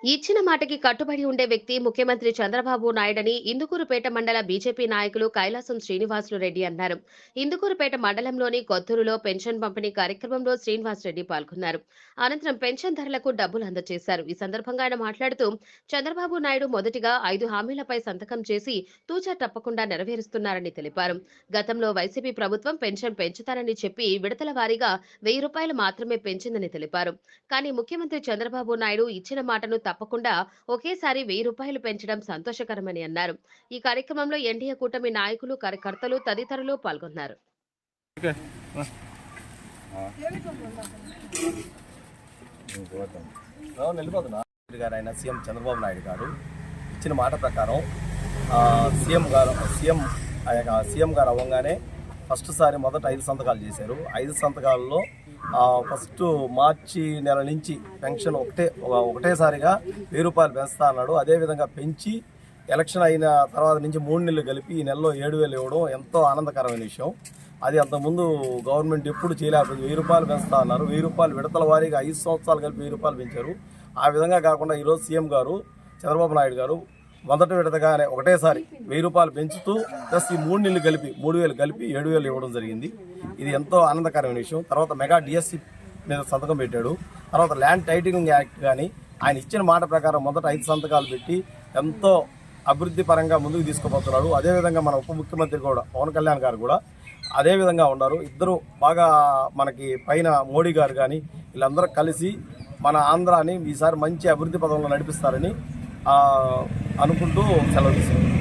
ఇచ్చిన మాటకి కట్టుబడి ఉండే వ్యక్తి ముఖ్యమంత్రి చంద్రబాబు నాయుడని ఇందుకూరుపేట మండల బీజేపీ నాయకులు కైలాసం శ్రీనివాసులు రెడ్డి అన్నారు. ఇందుకూరుపేట మండలంలోని కొత్తూరులో పెన్షన్ పంపిణీ కార్యక్రమంలో శ్రీనివాసరెడ్డి పాల్గొన్నారు. అనంతరం పెన్షన్ ధరలకు డబ్బులు అందజేశారు. ఈ సందర్భంగా ఆయన మాట్లాడుతూ చంద్రబాబు నాయుడు మొదటిగా 5 హామీలపై సంతకం చేసి తూచా తప్పకుండా నెరవేరుస్తున్నారని తెలిపారు. గతంలో వైసీపీ ప్రభుత్వం పెన్షన్ పెంచుతానని చెప్పి విడతల వారీగా ₹1000 మాత్రమే పెంచిందని తెలిపారు. కానీ ముఖ్యమంత్రి చంద్రబాబు నాయుడు ఇచ్చిన మాటను తప్పకుండా ఒకేసారి ₹1000 పెంచడం సంతోషకరమని అన్నారు. ఈ కార్యక్రమంలో ఎన్డీఏ కూటమి నాయకులు, కార్యకర్తలు తదితరులు పాల్గొన్నారు. సీఎం చంద్రబాబు నాయుడు గారు ఇచ్చిన మాట ప్రకారం సీఎం గారు అవ్వగానే ఫస్ట్ సారి మొదట 5 సంతకాలు చేశారు. 5 సంతకాలలో ఫస్ట్ మార్చి నెల నుంచి పెన్షన్ ఒకటేసారిగా ₹1000 పెంచుతా అన్నాడు. అదేవిధంగా పెంచి ఎలక్షన్ అయిన తర్వాత నుంచి 3 నెలలు కలిపి ఈ నెలలో 7,000 ఇవ్వడం ఎంతో ఆనందకరమైన విషయం. అది అంతకుముందు గవర్నమెంట్ ఎప్పుడు చేయలేకపోయింది. ₹1000 పెంచుతా అన్నారు. ₹1000 విడతల వారీగా 5 సంవత్సరాలు కలిపి ₹1000 పెంచారు. ఆ విధంగా కాకుండా ఈరోజు సీఎం గారు చంద్రబాబు నాయుడు గారు మొదటి విడతగానే ఒకటేసారి ₹1000 పెంచుతూ ప్లస్ ఈ 3 నెలలు కలిపి 3,000 కలిపి 7,000 ఇవ్వడం జరిగింది. ఇది ఎంతో ఆనందకరమైన విషయం. తర్వాత మెగా డిఎస్సి మీద సంతకం పెట్టాడు. తర్వాత ల్యాండ్ టైటిలింగ్ యాక్ట్ కానీ ఆయన ఇచ్చిన మాట ప్రకారం మొదట 5 సంతకాలు పెట్టి ఎంతో అభివృద్ధి పరంగా ముందుకు తీసుకుపోతున్నాడు. అదేవిధంగా మన ఉప ముఖ్యమంత్రి కూడా పవన్ కళ్యాణ్ గారు కూడా అదేవిధంగా ఉన్నారు. ఇద్దరు బాగా మనకి పైన మోడీ గారు కానీ వీళ్ళందరూ కలిసి మన ఆంధ్రాని ఈసారి మంచి అభివృద్ధి పదంలో నడిపిస్తారని అనుకుంటూ సెలవు తీసుకుంటాం.